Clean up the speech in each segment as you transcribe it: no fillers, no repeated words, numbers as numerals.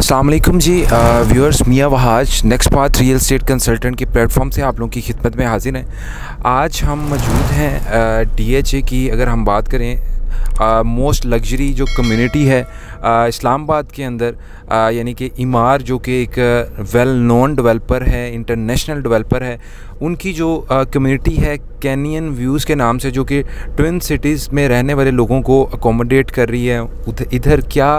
अस्सलाम वालेकुम जी व्यूअर्स, मियाँ Wahaj next path real estate consultant के प्लेटफॉर्म से आप लोगों की खिदमत में हाजिर हैं। आज हम मौजूद हैं DHA की। अगर हम बात करें मोस्ट लग्जरी जो कम्युनिटी है इस्लामाबाद के अंदर, यानी कि इमार जो कि एक वेल नोन डेवलपर है, इंटरनेशनल डेवलपर है, उनकी जो कम्युनिटी है कैनियन व्यूज़ के नाम से, जो कि ट्विन सिटीज़ में रहने वाले लोगों को अकोमोडेट कर रही है। इधर क्या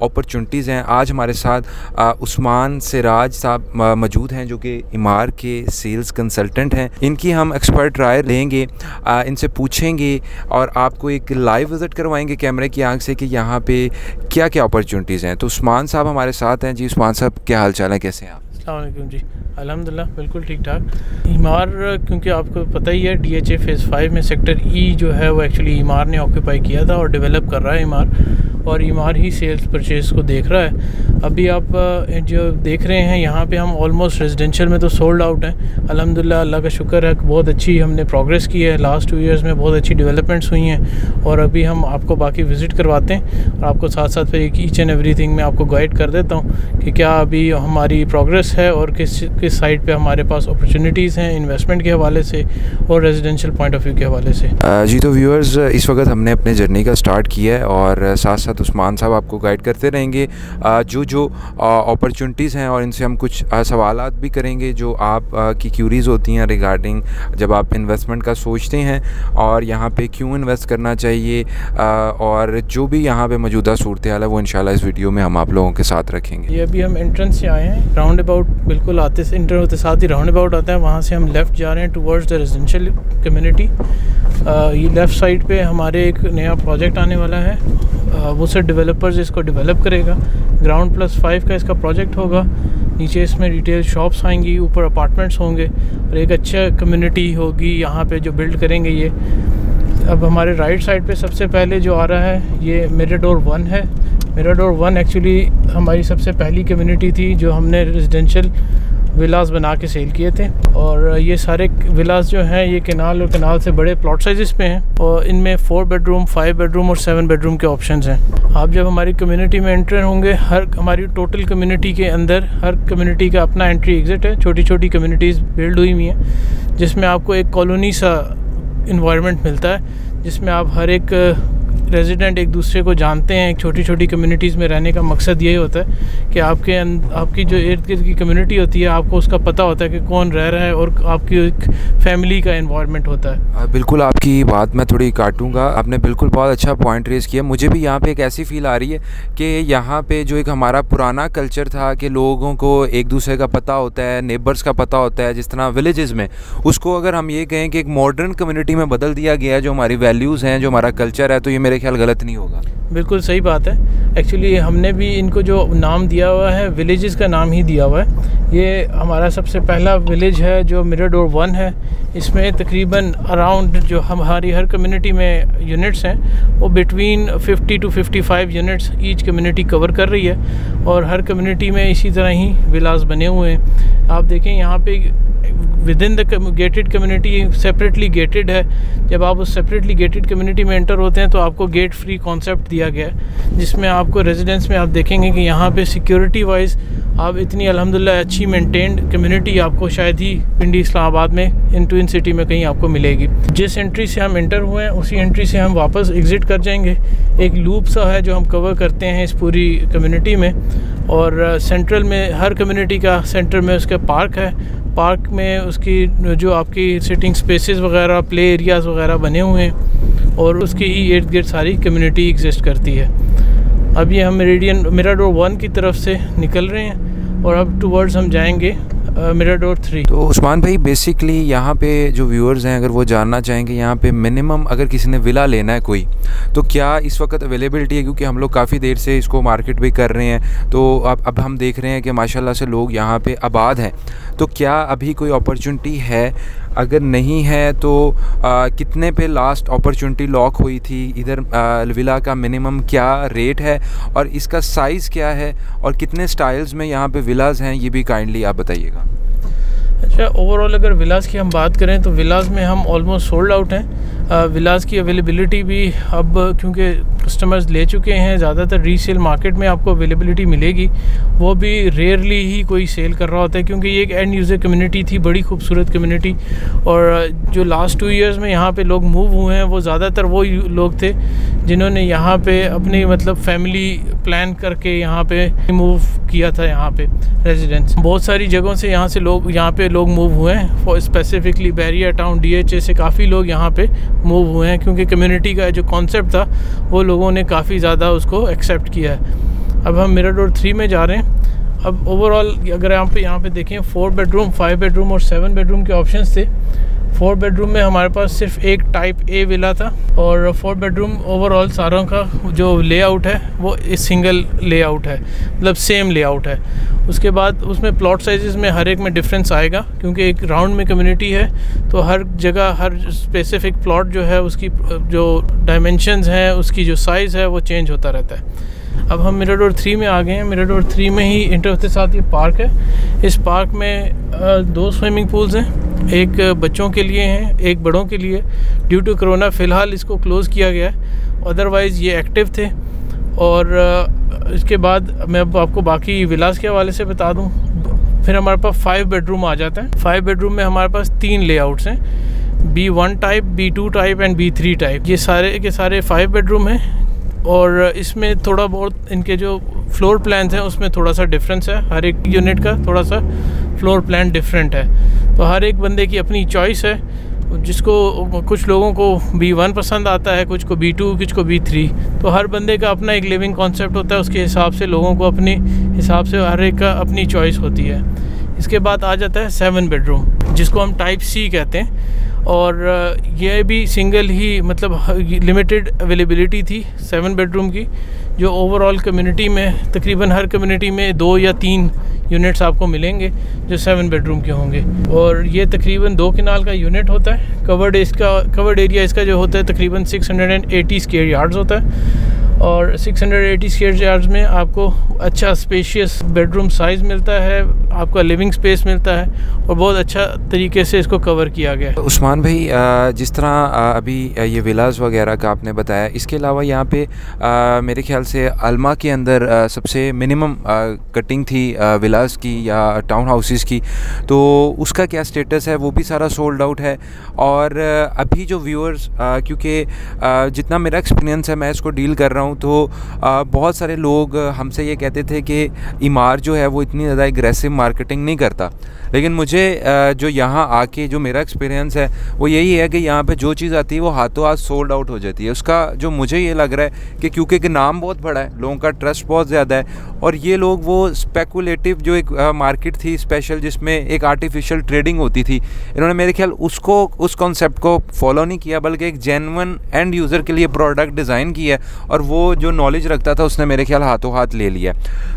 अपॉर्चुनिटीज़ हैं, आज हमारे साथ उस्मान सिराज साहब मौजूद हैं जो कि इमार के सेल्स कंसल्टेंट हैं। इनकी हम एक्सपर्ट राय लेंगे, इनसे पूछेंगे और आपको एक लाइव विज़िट करवाएंगे कैमरे की आंख से कि यहाँ पे क्या क्या अपॉर्चुनिटीज़ हैं। तो उस्मान साहब हमारे साथ हैं। जी उस्मान साहब, क्या हाल चाल है, कैसे हैं आप? अस्सलाम वालेकुम जी, अल्हम्दुलिल्लाह बिल्कुल ठीक ठाक। इमार, क्योंकि आपको पता ही है DHA फेज़ 5 में सेक्टर E जो है वो एक्चुअली इमार ने ऑक्यूपाई किया था और डेवलप कर रहा है इमार, और इमार ही सेल्स परचेज़ को देख रहा है। अभी आप जो देख रहे हैं यहाँ पे हम ऑलमोस्ट रेजिडेंशियल में तो सोल्ड आउट हैं अल्हम्दुलिल्लाह, अल्लाह का शुक्र है। बहुत अच्छी हमने प्रोग्रेस की है, लास्ट 2 ईयर्स में बहुत अच्छी डेवलपमेंट्स हुई हैं, और अभी हम आपको बाकी विज़िट करवाते हैं और आपको साथ साथ फिर ईच एंड एवरीथिंग में आपको गाइड कर देता हूँ कि क्या अभी हमारी प्रोग्रेस है और किस साइड पे हमारे पास अपॉर्चुनिटीज़ हैं इन्वेस्टमेंट के हवाले से और रेजिडेंशियल पॉइंट ऑफ व्यू के हवाले से। जी तो व्यूअर्स, इस वक्त हमने अपने जर्नी का स्टार्ट किया है और साथ साथ उस्मान साहब आपको गाइड करते रहेंगे जो अपॉर्चुनिटीज़ हैं, और इनसे हम कुछ सवालात भी करेंगे जो आप की क्यूरीज़ होती हैं रिगार्डिंग जब आप इन्वेस्टमेंट का सोचते हैं और यहाँ पे क्यों इन्वेस्ट करना चाहिए, और जो भी यहाँ पे मौजूदा सूरत हाल है वो इंशाल्लाह इस वीडियो में हम आप लोगों के साथ रखेंगे। ये अभी हम एंट्रेंस से आए हैं, राउंड अबाउट बिल्कुल आते से इंटर होते साथ ही राउंड अबाउट आता है, वहाँ से हम लेफ़्ट जा रहे हैं टुवर्ड्स द रेजिडेंशियल कम्युनिटी। ये लेफ़्ट साइड पे हमारे एक नया प्रोजेक्ट आने वाला है, वो से डेवलपर्स इसको डेवलप करेगा। ग्राउंड +5 का इसका प्रोजेक्ट होगा, नीचे इसमें रिटेल शॉप्स आएंगी, ऊपर अपार्टमेंट्स होंगे और एक अच्छा कम्युनिटी होगी यहाँ पे जो बिल्ड करेंगे ये। अब हमारे राइट साइड पे सबसे पहले जो आ रहा है ये मिराडोर 1 है। मिराडोर 1 एक्चुअली हमारी सबसे पहली कम्युनिटी थी जो हमने रेजिडेंशियल विलास बना के सेल किए थे, और ये सारे विलास जो हैं ये कैनाल और कैनाल से बड़े प्लॉट साइज़ पे हैं, और इनमें 4 बेडरूम, 5 बेडरूम और 7 बेडरूम के ऑप्शंस हैं। आप जब हमारी कम्युनिटी में एंटर होंगे, हमारी टोटल कम्युनिटी के अंदर हर कम्युनिटी का अपना एंट्री एग्ज़िट है। छोटी छोटी कम्युनिटीज़ बिल्ड हुई हुई हैं जिसमें आपको एक कॉलोनी सा इन्वायरमेंट मिलता है, जिसमें आप हर एक रेजिडेंट एक दूसरे को जानते हैं। एक छोटी छोटी कम्युनिटीज़ में रहने का मकसद यही होता है कि आपकी जो इर्द गिर्द की कम्युनिटी होती है आपको उसका पता होता है कि कौन रह रहा है और आपकी एक फैमिली का एनवायरनमेंट होता है। बिल्कुल, आपकी बात मैं थोड़ी काटूंगा, आपने बिल्कुल बहुत अच्छा पॉइंट रेज़ किया। मुझे भी यहाँ पे एक ऐसी फ़ील आ रही है कि यहाँ पे जो एक हमारा पुराना कल्चर था कि लोगों को एक दूसरे का पता होता है, नेबर्स का पता होता है, जिस तरह विलेजेस में, उसको अगर हम ये कहें कि एक मॉडर्न कम्युनिटी में बदल दिया गया है, जो हमारी वैल्यूज़ हैं, जो हमारा कल्चर है, तो ये मेरे ख्याल गलत नहीं होगा। बिल्कुल सही बात है। एक्चुअली हमने भी इनको जो नाम दिया हुआ है विलेजेस का नाम ही दिया हुआ है। ये हमारा सबसे पहला विलेज है जो मिराडोर 1 है। इसमें तकरीबन अराउंड जो हमारी हर कम्युनिटी में यूनिट्स हैं वो between 50 to 55 units each community cover कर रही है, और हर कम्युनिटी में इसी तरह ही विलास बने हुए हैं। आप देखें यहाँ पे with in the gated community separately gated है। जब आप उस सेपरेटली गेटेड कम्युनिटी में एंटर होते हैं तो आपको गेट फ्री कॉन्सेप्ट दिया गया है, जिसमें आपको रेजिडेंस में आप देखेंगे कि यहाँ पे सिक्योरिटी वाइज आप इतनी अल्हम्दुलिल्लाह अच्छी मेंटेन्ड कम्युनिटी आपको शायद ही पिंडी इस्लामाबाद में इन ट्विन सिटी में कहीं आपको मिलेगी। जिस एंट्री से हम एंटर हुए हैं उसी एंट्री से हम वापस एग्ज़िट कर जाएंगे। एक लूप सा है जो हम कवर करते हैं इस पूरी कम्युनिटी में, और सेंट्रल में हर कम्युनिटी का सेंटर में उसका पार्क है। पार्क में उसकी जो आपकी सिटिंग स्पेसेस वगैरह, प्ले एरियाज़ वगैरह बने हुए हैं, और उसके ही इर्द गिर्द सारी कम्युनिटी एग्जिस्ट करती है। अब ये हम मिराडोर 1 की तरफ से निकल रहे हैं और अब टुवर्ड्स हम जाएंगे मिराडोर 3। तो उस्मान भाई, बेसिकली यहाँ पे जो व्यूअर्स हैं अगर वो जानना चाहेंगे यहाँ पे मिनिमम अगर किसी ने विला लेना है कोई, तो क्या इस वक्त अवेलेबिलिटी है? क्योंकि हम लोग काफ़ी देर से इसको मार्केट भी कर रहे हैं, तो अब हम देख रहे हैं कि माशाल्लाह से लोग यहाँ पे आबाद हैं, तो क्या अभी कोई अपॉर्चुनिटी है? अगर नहीं है तो कितने पे लास्ट अपॉर्चुनिटी लॉक हुई थी? इधर विला का मिनिमम क्या रेट है और इसका साइज़ क्या है, और कितने स्टाइल्स में यहाँ पे विलाज हैं, ये भी काइंडली आप बताइएगा। अच्छा, ओवरऑल अगर विलास की हम बात करें तो विलास में हम ऑलमोस्ट सोल्ड आउट हैं। विलास की अवेलेबिलिटी भी अब क्योंकि कस्टमर्स ले चुके हैं। ज़्यादातर रीसेल मार्केट में आपको अवेलेबिलिटी मिलेगी, वो भी रेयरली ही कोई सेल कर रहा होता है, क्योंकि ये एक एंड यूज़र कम्युनिटी थी, बड़ी खूबसूरत कम्युनिटी। और जो लास्ट 2 ईयर्स में यहाँ पे लोग मूव हुए हैं, वो ज़्यादातर वो लोग थे जिन्होंने यहाँ पे अपनी मतलब फैमिली प्लान करके यहाँ पे मूव किया था। यहाँ पे रेजिडेंस बहुत सारी जगहों से यहाँ पे लोग मूव हुए हैं। For specifically Bahria town, DHA से काफ़ी लोग यहाँ पे मूव हुए हैं, क्योंकि कम्युनिटी का जो कॉन्सेप्ट था वो लोगों ने काफ़ी ज़्यादा उसको एक्सेप्ट किया है। अब हम मिराडोर 3 में जा रहे हैं। अब ओवरऑल अगर यहाँ पे देखें 4 बेडरूम, 5 बेडरूम और 7 बेडरूम के ऑप्शंस थे। 4 बेडरूम में हमारे पास सिर्फ एक टाइप A विला था, और 4 बेडरूम ओवरऑल सारों का जो लेआउट है वो सिंगल लेआउट है, मतलब सेम लेआउट है। उसके बाद उसमें प्लॉट साइज़ में हर एक में डिफरेंस आएगा, क्योंकि एक राउंड में कम्युनिटी है, तो हर जगह हर स्पेसिफिक प्लॉट जो है उसकी जो डायमेंशंस हैं, उसकी जो साइज़ है वो चेंज होता रहता है। अब हम मिराडोर 3 में आ गए हैं। मिराडोर 3 में ही इंटर होते साथ ये पार्क है। इस पार्क में 2 स्विमिंग पूल्स हैं, एक बच्चों के लिए हैं, एक बड़ों के लिए। ड्यू टू कोरोना फ़िलहाल इसको क्लोज़ किया गया है, अदरवाइज़ ये एक्टिव थे। और इसके बाद मैं अब आपको बाकी विलास के हवाले से बता दूं। फिर हमारे पास 5 बेडरूम आ जाता है। 5 बेडरूम में हमारे पास 3 लेआउट्स हैं, B1 type, B2 type and B3 type. ये सारे के सारे 5 बेडरूम हैं, और इसमें थोड़ा बहुत इनके जो फ्लोर प्लान्स हैं उसमें थोड़ा सा डिफरेंस है। हर एक यूनिट का थोड़ा सा फ्लोर प्लान डिफरेंट है, तो हर एक बंदे की अपनी चॉइस है। जिसको कुछ लोगों को B1 पसंद आता है, कुछ को B2, कुछ को B3, तो हर बंदे का अपना एक लिविंग कॉन्सेप्ट होता है। उसके हिसाब से लोगों को अपनी हिसाब से हर एक का अपनी चॉइस होती है। इसके बाद आ जाता है 7 बेडरूम, जिसको हम टाइप C कहते हैं, और ये भी सिंगल ही मतलब लिमिटेड अवेलेबिलिटी थी 7 बेडरूम की, जो ओवरऑल कम्युनिटी में तकरीबन हर कम्युनिटी में 2 या 3 यूनिट्स आपको मिलेंगे जो 7 बेडरूम के होंगे। और ये तकरीबन 2 कनाल का यूनिट होता है। कवर्ड एरिया इसका जो होता है तकरीबन 680 स्क्वायर यार्ड्स होता है, और 680 स्क्वायर यार्ड्स में आपको अच्छा स्पेशियस बेडरूम साइज़ मिलता है, आपका लिविंग स्पेस मिलता है, और बहुत अच्छा तरीके से इसको कवर किया गया है। उस्मान भाई, जिस तरह अभी ये विलास वगैरह का आपने बताया, इसके अलावा यहाँ पे मेरे ख्याल से अल्मा के अंदर सबसे मिनिमम कटिंग थी विलास की या टाउन हाउसेस की, तो उसका क्या स्टेटस है? वो भी सारा सोल्ड आउट है। और अभी जो व्यूअर्स, क्योंकि जितना मेरा एक्सपीरियंस है, मैं इसको डील कर रहा हूँ, तो बहुत सारे लोग हमसे ये कहते थे कि ईमार जो है वो इतनी ज़्यादा एग्रेसिव मार्केटिंग नहीं करता, लेकिन मुझे जो यहाँ आके जो मेरा एक्सपीरियंस है वो यही है कि यहाँ पे जो चीज़ आती है वो हाथों हाथ सोल्ड आउट हो जाती है। उसका जो मुझे ये लग रहा है कि क्योंकि नाम बहुत बड़ा है, लोगों का ट्रस्ट बहुत ज़्यादा है, और ये लोग वो स्पेकुलेटिव जो एक मार्केट थी स्पेशल, जिसमें एक आर्टिफिशियल ट्रेडिंग होती थी, इन्होंने मेरे ख्याल उस कॉन्सेप्ट को फॉलो नहीं किया, बल्कि एक जेन्युइन एंड यूज़र के लिए प्रोडक्ट डिज़ाइन किया, और वो जो नॉलेज रखता था उसने मेरे ख्याल हाथों हाथ ले लिया।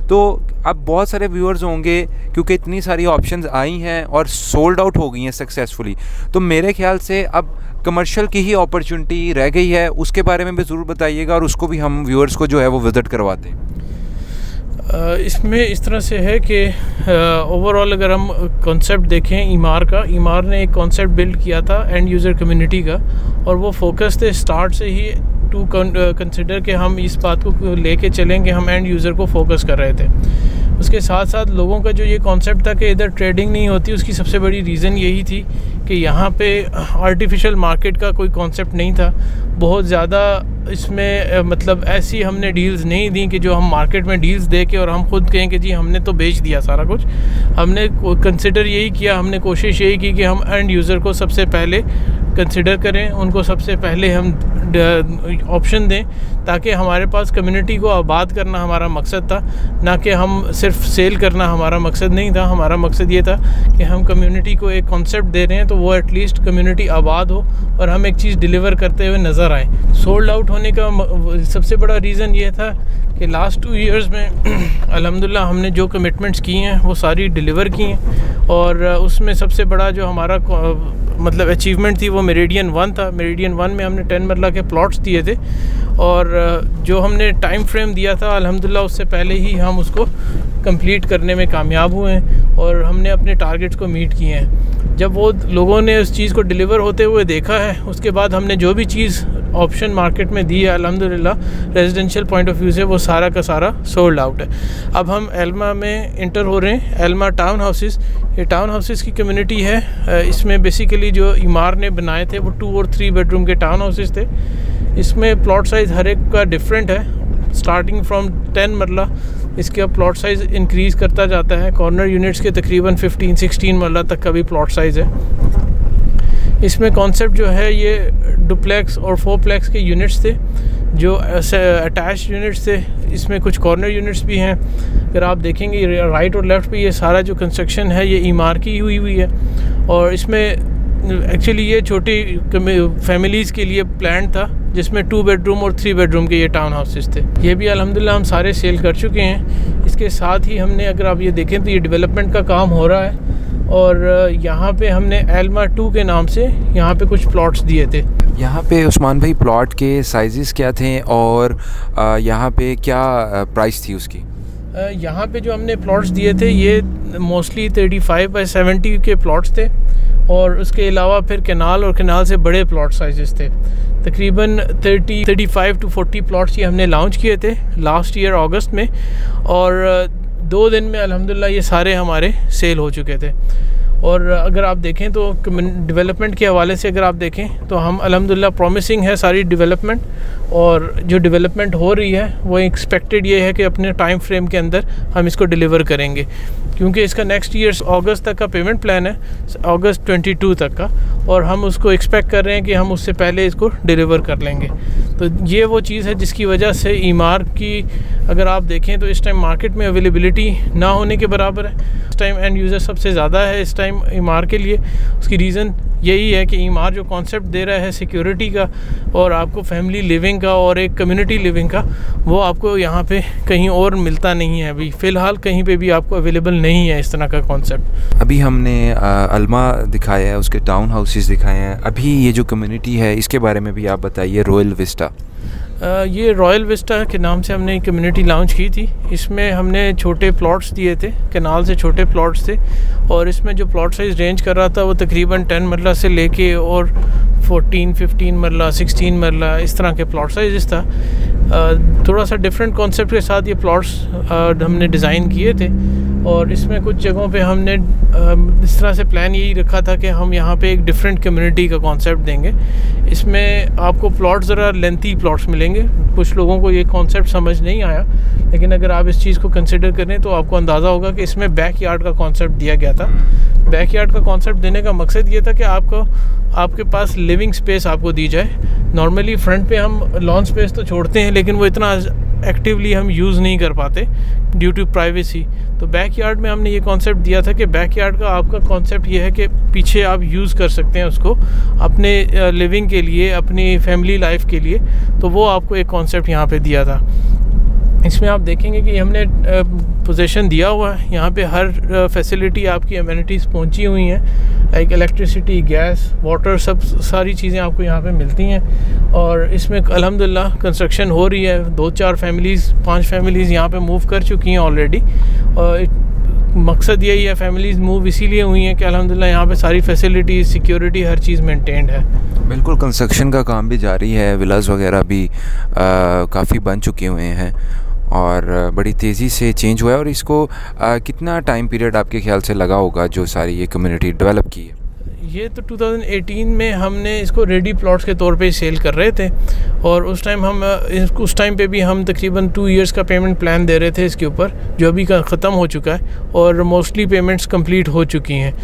तो अब बहुत सारे व्यूअर्स होंगे, क्योंकि इतनी सारी ऑप्शंस आई हैं और सोल्ड आउट हो गई हैं सक्सेसफुली, तो मेरे ख्याल से अब कमर्शियल की ही अपॉर्चुनिटी रह गई है। उसके बारे में भी ज़रूर बताइएगा, और उसको भी हम व्यूअर्स को जो है वो विज़िट करवाते हैं। इसमें इस तरह से है कि ओवरऑल अगर हम कॉन्सेप्ट देखें ईमार ने एक कॉन्सेप्ट बिल्ड किया था एंड यूज़र कम्युनिटी का, और वो फोकस थे स्टार्ट से ही टू कंसिडर कि हम इस बात को लेके चलें कि हम एंड यूज़र को फोकस कर रहे थे। उसके साथ साथ लोगों का जो ये कॉन्सेप्ट था कि इधर ट्रेडिंग नहीं होती, उसकी सबसे बड़ी रीज़न यही थी कि यहाँ पे आर्टिफिशियल मार्केट का कोई कॉन्सेप्ट नहीं था। बहुत ज़्यादा इसमें मतलब ऐसी हमने डील्स नहीं दी कि जो हम मार्केट में डील्स दे के और हम खुद कहें कि जी हमने तो बेच दिया सारा कुछ। हमने कंसिडर यही किया, हमने कोशिश यही की कि हम एंड यूज़र को सबसे पहले कंसिडर करें, उनको सबसे पहले हम ऑप्शन दें, ताकि हमारे पास कम्युनिटी को आबाद करना हमारा मकसद था, ना कि हम सिर्फ सेल करना हमारा मकसद नहीं था। हमारा मकसद ये था कि हम कम्युनिटी को एक कॉन्सेप्ट दे रहे हैं तो वो एटलीस्ट कम्युनिटी आबाद हो और हम एक चीज़ डिलीवर करते हुए नज़र आए। सोल्ड आउट होने का सबसे बड़ा रीज़न ये था कि लास्ट 2 इयर्स में अल्हम्दुलिल्लाह हमने जो कमिटमेंट्स की हैं वो सारी डिलीवर की हैं, और उसमें सबसे बड़ा जो हमारा मतलब अचीवमेंट थी वो मेरिडियन 1 था। मेरिडियन 1 में हमने 10 मरला के प्लॉट्स दिए थे, और जो हमने टाइम फ्रेम दिया था अल्हम्दुलिल्लाह उससे पहले ही हम उसको कंप्लीट करने में कामयाब हुए हैं, और हमने अपने टारगेट्स को मीट किए हैं। जब वो लोगों ने उस चीज़ को डिलीवर होते हुए देखा है, उसके बाद हमने जो भी चीज़ ऑप्शन मार्केट में दी है अल्हम्दुलिल्लाह, रेजिडेंशियल पॉइंट ऑफ व्यू से वो सारा का सारा सोल्ड आउट है। अब हम एल्मा में इंटर हो रहे हैं। एल्मा टाउन हाउसेस, ये टाउन हाउसेस की कम्युनिटी है। इसमें बेसिकली जो इमार ने बनाए थे वो 2 और 3 बेडरूम के टाउन हाउसेस थे। इसमें प्लॉट साइज़ हर एक का डिफरेंट है, स्टार्टिंग फ्रॉम 10 मरला इसका प्लॉट साइज़ इंक्रीज़ करता जाता है। कॉर्नर यूनिट्स के तकरीबन 15-16 मरला तक का भी प्लॉट साइज़ है। इसमें कॉन्सेप्ट जो है ये डुप्लेक्स और 4प्लेक्स के यूनिट्स थे जो अटैच यूनिट्स थे। इसमें कुछ कॉर्नर यूनिट्स भी हैं। अगर आप देखेंगे राइट और लेफ़्ट पे ये सारा जो कंस्ट्रक्शन है ये इमार की हुई है और इसमें एक्चुअली ये छोटी फैमिलीज़ के लिए प्लान था जिसमें 2 बेडरूम और 3 बेडरूम के ये टाउन हाउसेस थे। ये भी अल्हम्दुलिल्लाह हम सारे सेल कर चुके हैं। इसके साथ ही हमने, अगर आप ये देखें तो ये डेवलपमेंट का काम हो रहा है और यहाँ पे हमने एल्मा 2 के नाम से यहाँ पे कुछ प्लॉट्स दिए थे। यहाँ पे उस्मान भाई प्लॉट के साइजेस क्या थे और यहाँ पे क्या प्राइस थी उसकी? यहाँ पे जो हमने प्लॉट्स दिए थे ये मोस्टली 35 बाई 70 के प्लॉट्स थे और उसके अलावा फिर कैनाल और कैनाल से बड़े प्लॉट साइजेस थे। तकरीबन 35 to 40 प्लॉट्स ये हमने लॉन्च किए थे लास्ट ईयर अगस्त में और 2 दिन में अल्हम्दुलिल्लाह ये सारे हमारे सेल हो चुके थे। और अगर आप देखें तो डेवलपमेंट के हवाले से अगर आप देखें तो हम अल्हम्दुलिल्लाह प्रॉमिसिंग है सारी डेवलपमेंट, और जो डेवलपमेंट हो रही है वो एक्सपेक्टेड ये है कि अपने टाइम फ्रेम के अंदर हम इसको डिलीवर करेंगे, क्योंकि इसका नेक्स्ट ईयर अगस्त तक का पेमेंट प्लान है, अगस्त 22 तक का, और हम उसको एक्सपेक्ट कर रहे हैं कि हम उससे पहले इसको डिलीवर कर लेंगे। तो ये वो चीज़ है जिसकी वजह से ईमार की अगर आप देखें तो इस टाइम मार्केट में अवेलेबिलिटी ना होने के बराबर है। इस टाइम एंड यूज़र सबसे ज़्यादा है इस टाइम ईमार के लिए। उसकी रीज़न यही है कि ईमार जो कॉन्सेप्ट दे रहा है सिक्योरिटी का और आपको फैमिली लिविंग का और एक कम्युनिटी लिविंग का, वो आपको यहाँ पे कहीं और मिलता नहीं है। अभी फ़िलहाल कहीं पे भी आपको अवेलेबल नहीं है इस तरह का कॉन्सेप्ट। अभी हमने अल्मा दिखाया है, उसके टाउन हाउसेस दिखाए हैं। अभी ये जो कम्युनिटी है इसके बारे में भी आप बताइए, रॉयल विस्टा। ये रॉयल विस्टा के नाम से हमने कम्युनिटी लॉन्च की थी। इसमें हमने छोटे प्लॉट्स दिए थे, कैनाल से छोटे प्लॉट्स थे, और इसमें जो प्लॉट साइज़ रेंज कर रहा था वो तकरीबन 10 मरला से लेके और 14-15 मरला 16 मरला इस तरह के प्लॉट साइज़ था। थोड़ा सा डिफरेंट कॉन्सेप्ट के साथ ये प्लॉट्स हमने डिज़ाइन किए थे, और इसमें कुछ जगहों पे हमने इस तरह से प्लान यही रखा था कि हम यहाँ पे एक डिफरेंट कम्युनिटी का कॉन्सेप्ट देंगे। इसमें आपको प्लॉट ज़रा लेंथी प्लॉट्स मिलेंगे। कुछ लोगों को ये कॉन्सेप्ट समझ नहीं आया, लेकिन अगर आप इस चीज़ को कंसिडर करें तो आपको अंदाज़ा होगा कि इसमें बैक यार्ड का कॉन्सेप्ट दिया गया था। बैक यार्ड का कॉन्सेप्ट देने का मकसद ये था कि आपके पास लिविंग स्पेस आपको दी जाए। नॉर्मली फ्रंट पे हम लॉन स्पेस तो छोड़ते हैं, लेकिन वो इतना एक्टिवली हम यूज़ नहीं कर पाते ड्यू टू प्राइवेसी। तो बैक यार्ड में हमने ये कॉन्सेप्ट दिया था कि बैक यार्ड का आपका कॉन्सेप्ट ये है कि पीछे आप यूज़ कर सकते हैं उसको अपने लिविंग के लिए, अपनी फैमिली लाइफ के लिए। तो वो आपको एक कॉन्सेप्ट यहाँ पे दिया था। इसमें आप देखेंगे कि हमने पोजीशन दिया हुआ है, यहाँ पे हर फैसिलिटी आपकी एमिनिटीज़ पहुँची हुई हैं, लाइक इलेक्ट्रिसिटी, गैस, वाटर, सब सारी चीज़ें आपको यहाँ पे मिलती हैं। और इसमें अल्हम्दुलिल्लाह कंस्ट्रक्शन हो रही है। 2-4 फैमिलीज़, 5 फैमिलीज़ यहाँ पे मूव कर चुकी हैं ऑलरेडी। और मकसद यही है, फैमिलीज़ मूव इसीलिए हुई हैं कि अल्हम्दुलिल्लाह यहाँ पे सारी फैसिलिटीज़, सिक्योरिटी, हर चीज़ मेंटेन्ड है। बिल्कुल, कंस्ट्रक्शन का काम भी जारी है, विलास वगैरह भी काफ़ी बन चुके हुए हैं और बड़ी तेज़ी से चेंज हुआ है। और इसको कितना टाइम पीरियड आपके ख्याल से लगा होगा जो सारी ये कम्युनिटी डेवलप की है? ये तो 2018 में हमने इसको रेडी प्लॉट्स के तौर पे सेल कर रहे थे, और उस टाइम पे भी हम तकरीबन 2 इयर्स का पेमेंट प्लान दे रहे थे इसके ऊपर, जो अभी ख़त्म हो चुका है और मोस्टली पेमेंट्स कंप्लीट हो चुकी हैं।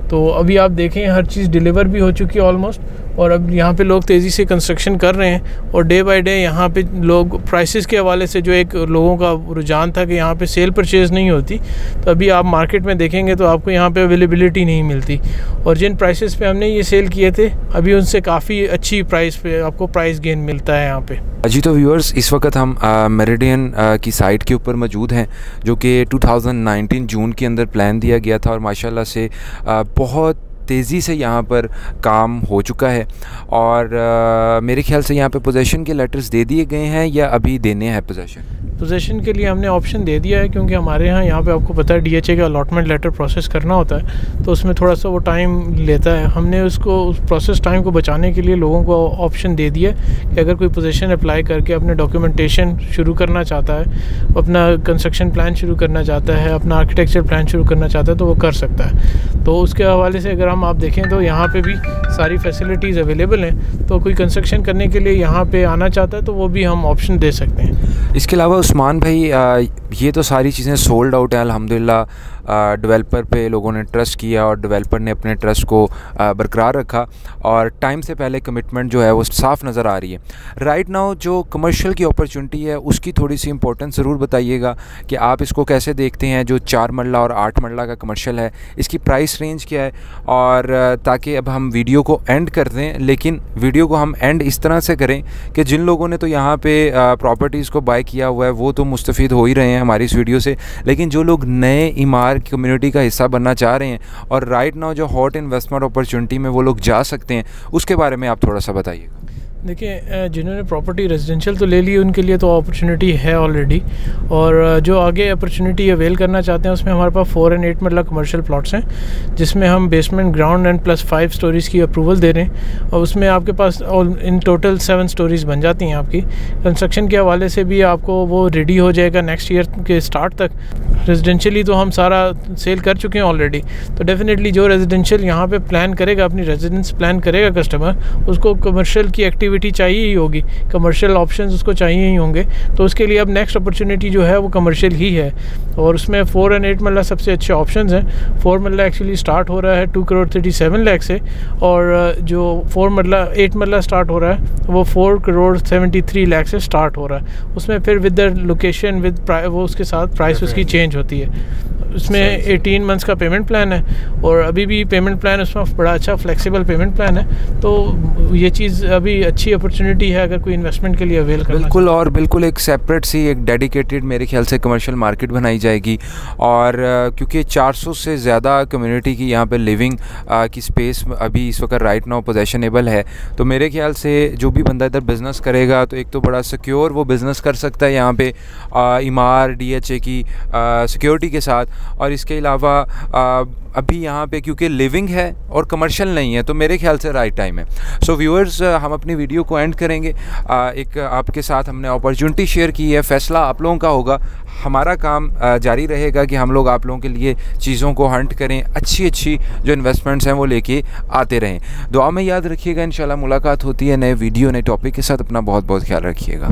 तो अभी आप देखें हर चीज़ डिलीवर भी हो चुकी है ऑलमोस्ट, और अब यहाँ पे लोग तेज़ी से कंस्ट्रक्शन कर रहे हैं। और डे बाय डे यहाँ पे लोग प्राइसेस के हवाले से जो एक लोगों का रुझान था कि यहाँ पे सेल परचेज़ नहीं होती, तो अभी आप मार्केट में देखेंगे तो आपको यहाँ पे अवेलेबिलिटी नहीं मिलती। और जिन प्राइसेस पे हमने ये सेल किए थे अभी उनसे काफ़ी अच्छी प्राइस पे आपको प्राइस गेन मिलता है यहाँ पे। जी, तो व्यूअर्स, इस वक्त हम मेरिडियन की साइट के ऊपर मौजूद हैं, जो कि 2019 जून के अंदर प्लान दिया गया था, और माशाल्लाह से बहुत तेज़ी से यहाँ पर काम हो चुका है और मेरे ख्याल से यहाँ पे पोजेसन के लेटर्स दे दिए गए हैं या अभी देने हैं पोजेसन के लिए हमने ऑप्शन दे दिया है, क्योंकि हमारे यहाँ पे आपको पता है DHA का अलॉटमेंट लेटर प्रोसेस करना होता है, तो उसमें थोड़ा सा वो टाइम लेता है। हमने उसको उस प्रोसेस टाइम को बचाने के लिए लोगों को ऑप्शन दे दिया कि अगर कोई पोजेसन अप्लाई करके अपने डॉक्यूमेंटेशन शुरू करना चाहता है, अपना कंस्ट्रक्शन प्लान शुरू करना चाहता है, अपना आर्किटेक्चर प्लान शुरू करना चाहता है, तो वो कर सकता है। तो उसके हवाले से अगर हम आप देखें तो यहाँ पे भी सारी फैसिलिटीज़ अवेलेबल हैं, तो कोई कंस्ट्रक्शन करने के लिए यहाँ पे आना चाहता है तो वो भी हम ऑप्शन दे सकते हैं। इसके अलावा उस्मान भाई, ये तो सारी चीज़ें सोल्ड आउट हैं अल्हम्दुलिल्लाह। डेवलपर पे लोगों ने ट्रस्ट किया और डेवलपर ने अपने ट्रस्ट को बरकरार रखा और टाइम से पहले कमिटमेंट जो है वो साफ़ नज़र आ रही है। राइट नाउ जो कमर्शियल की अपॉर्चुनिटी है उसकी थोड़ी सी इंपॉर्टेंस ज़रूर बताइएगा कि आप इसको कैसे देखते हैं। जो 4 मरला और 8 मरला का कमर्शियल है, इसकी प्राइस रेंज क्या है, और ताकि अब हम वीडियो को एंड कर दें, लेकिन वीडियो को हम एंड इस तरह से करें कि जिन लोगों ने तो यहाँ पे प्रॉपर्टीज़ को बाय किया हुआ है वो तो मुस्तफ़ीद हो ही रहे हैं हमारी इस वीडियो से, लेकिन जो लोग नए इमार कम्युनिटी का हिस्सा बनना चाह रहे हैं और राइट नाउ जो हॉट इन्वेस्टमेंट अपॉर्चुनिटी में वो लोग जा सकते हैं, उसके बारे में आप थोड़ा सा बताइएगा। देखिए, जिन्होंने प्रॉपर्टी रेजिडेंशियल तो ले ली उनके लिए तो अपॉर्चुनिटी है ऑलरेडी, और जो आगे अपॉर्चुनिटी अवेल करना चाहते हैं उसमें हमारे पास 4 और 8 मरला कमर्शियल प्लॉट्स हैं, जिसमें हम basement, ground and plus 5 stories की अप्रूवल दे रहे हैं, और उसमें आपके पास इन टोटल 7 स्टोरीज़ बन जाती हैं। आपकी कंस्ट्रक्शन के हवाले से भी आपको वो रेडी हो जाएगा नेक्स्ट ईयर के स्टार्ट तक। रेजिडेंशियली तो हम सारा सेल कर चुके हैं ऑलरेडी, तो डेफिनेटली जो रेजिडेंशियल यहाँ पे प्लान करेगा, अपनी रेजिडेंस प्लान करेगा कस्टमर, उसको कमर्शियल की एक्टिविटी चाहिए ही होगी, कमर्शियल ऑप्शंस उसको चाहिए ही होंगे। तो उसके लिए अब नेक्स्ट अपॉर्चुनिटी जो है वो कमर्शियल ही है, और उसमें 4 और 8 मरला सबसे अच्छे ऑप्शंस हैं। 4 मरला एक्चुअली स्टार्ट हो रहा है 2 करोड़ 37 लाख से, और जो 8 मरला स्टार्ट हो रहा है वो 4 करोड़ 73 लाख से स्टार्ट हो रहा है। उसमें फिर विद द लोकेशन वो उसके साथ प्राइस उसकी चेंज होती है। उसमें 18 मंथ्स का पेमेंट प्लान है, और अभी भी पेमेंट प्लान उसमें बड़ा अच्छा फ्लेक्सिबल पेमेंट प्लान है। तो ये चीज़ अभी अच्छी अपॉर्चुनिटी है अगर कोई इन्वेस्टमेंट के लिए अवेल करना। बिल्कुल, और बिल्कुल एक सेपरेट सी एक डेडिकेटेड मेरे ख्याल से कमर्शियल मार्केट बनाई जाएगी, और क्योंकि 400 से ज़्यादा कम्युनिटी की यहाँ पे लिविंग की स्पेस अभी इस वक्त राइट नाउ पोजेशनेबल है, तो मेरे ख्याल से जो भी बंदा इधर बिज़नेस करेगा तो एक तो बड़ा सिक्योर वो बिज़नेस कर सकता है यहाँ पे इमार DHA की सिक्योरिटी के साथ, और इसके अलावा अभी यहाँ पे क्योंकि लिविंग है और कमर्शियल नहीं है, तो मेरे ख्याल से राइट टाइम है। सो व्यूअर्स, हम अपनी वीडियो को एंड करेंगे। एक आपके साथ हमने अपॉर्चुनिटी शेयर की है, फ़ैसला आप लोगों का होगा। हमारा काम जारी रहेगा कि हम लोग आप लोगों के लिए चीज़ों को हंट करें, अच्छी जो इन्वेस्टमेंट्स हैं वो लेके आते रहें। दुआ में याद रखिएगा, इंशाल्लाह मुलाकात होती है नए वीडियो नए टॉपिक के साथ। अपना बहुत बहुत ख्याल रखिएगा।